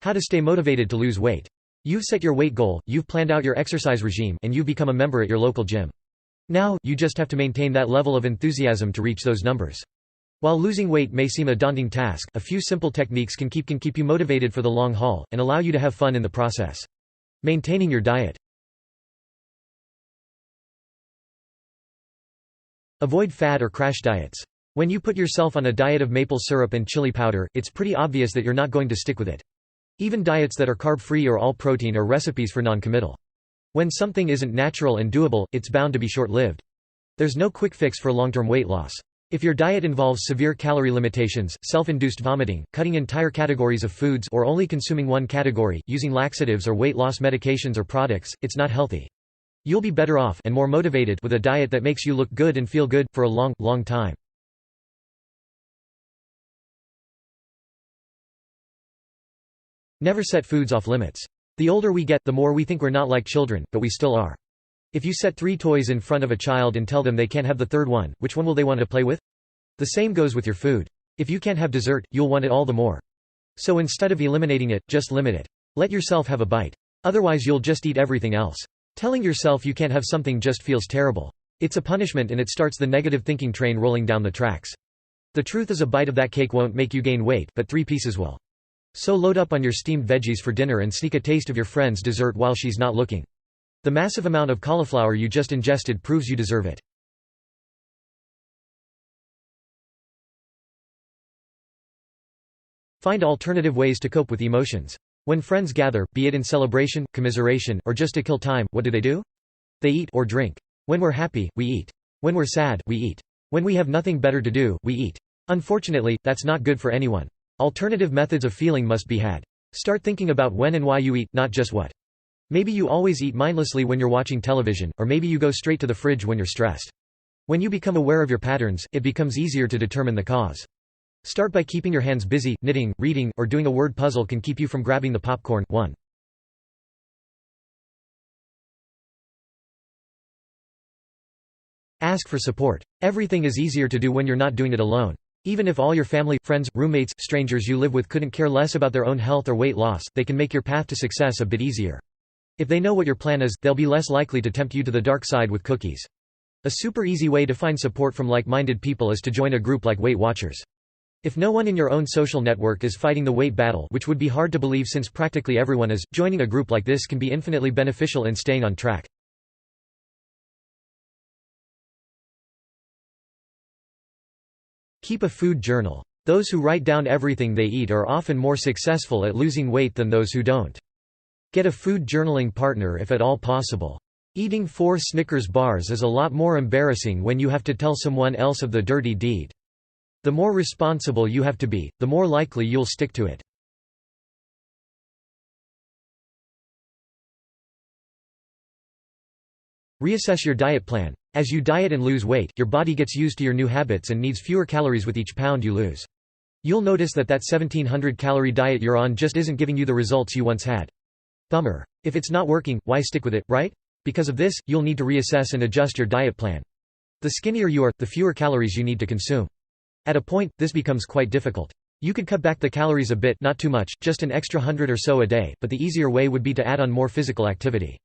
How to stay motivated to lose weight. You've set your weight goal, you've planned out your exercise regime, and you've become a member at your local gym. Now, you just have to maintain that level of enthusiasm to reach those numbers. While losing weight may seem a daunting task, a few simple techniques can keep you motivated for the long haul, and allow you to have fun in the process. Maintaining your diet. Avoid fad or crash diets. When you put yourself on a diet of maple syrup and chili powder, it's pretty obvious that you're not going to stick with it. Even diets that are carb-free or all-protein are recipes for non-committal. When something isn't natural and doable, it's bound to be short-lived. There's no quick fix for long-term weight loss. If your diet involves severe calorie limitations, self-induced vomiting, cutting entire categories of foods or only consuming one category, using laxatives or weight loss medications or products, it's not healthy. You'll be better off and more motivated with a diet that makes you look good and feel good for a long, long time. Never set foods off limits. The older we get, the more we think we're not like children, but we still are. If you set 3 toys in front of a child and tell them they can't have the third one, which one will they want to play with? The same goes with your food. If you can't have dessert, you'll want it all the more. So instead of eliminating it, just limit it. Let yourself have a bite. Otherwise you'll just eat everything else. Telling yourself you can't have something just feels terrible. It's a punishment and it starts the negative thinking train rolling down the tracks. The truth is, a bite of that cake won't make you gain weight, but 3 pieces will. So load up on your steamed veggies for dinner and sneak a taste of your friend's dessert while she's not looking. The massive amount of cauliflower you just ingested proves you deserve it. Find alternative ways to cope with emotions. When friends gather, be it in celebration, commiseration, or just to kill time, what do? They eat or drink. When we're happy, we eat. When we're sad, we eat. When we have nothing better to do, we eat. Unfortunately, that's not good for anyone. Alternative methods of feeling must be had. Start thinking about when and why you eat, not just what. Maybe you always eat mindlessly when you're watching television, or maybe you go straight to the fridge when you're stressed. When you become aware of your patterns, it becomes easier to determine the cause. Start by keeping your hands busy. Knitting, reading, or doing a word puzzle can keep you from grabbing the popcorn. 1. Ask for support. Everything is easier to do when you're not doing it alone. Even if all your family, friends, roommates, strangers you live with couldn't care less about their own health or weight loss, they can make your path to success a bit easier. If they know what your plan is, they'll be less likely to tempt you to the dark side with cookies. A super easy way to find support from like-minded people is to join a group like Weight Watchers. If no one in your own social network is fighting the weight battle, which would be hard to believe since practically everyone is, joining a group like this can be infinitely beneficial in staying on track. Keep a food journal. Those who write down everything they eat are often more successful at losing weight than those who don't. Get a food journaling partner if at all possible. Eating 4 Snickers bars is a lot more embarrassing when you have to tell someone else of the dirty deed. The more responsible you have to be, the more likely you'll stick to it. Reassess your diet plan. As you diet and lose weight, your body gets used to your new habits and needs fewer calories with each pound you lose. You'll notice that 1700-calorie diet you're on just isn't giving you the results you once had. Bummer. If it's not working, why stick with it, right? Because of this, you'll need to reassess and adjust your diet plan. The skinnier you are, the fewer calories you need to consume. At a point, this becomes quite difficult. You could cut back the calories a bit, not too much, just an extra 100 or so a day, but the easier way would be to add on more physical activity.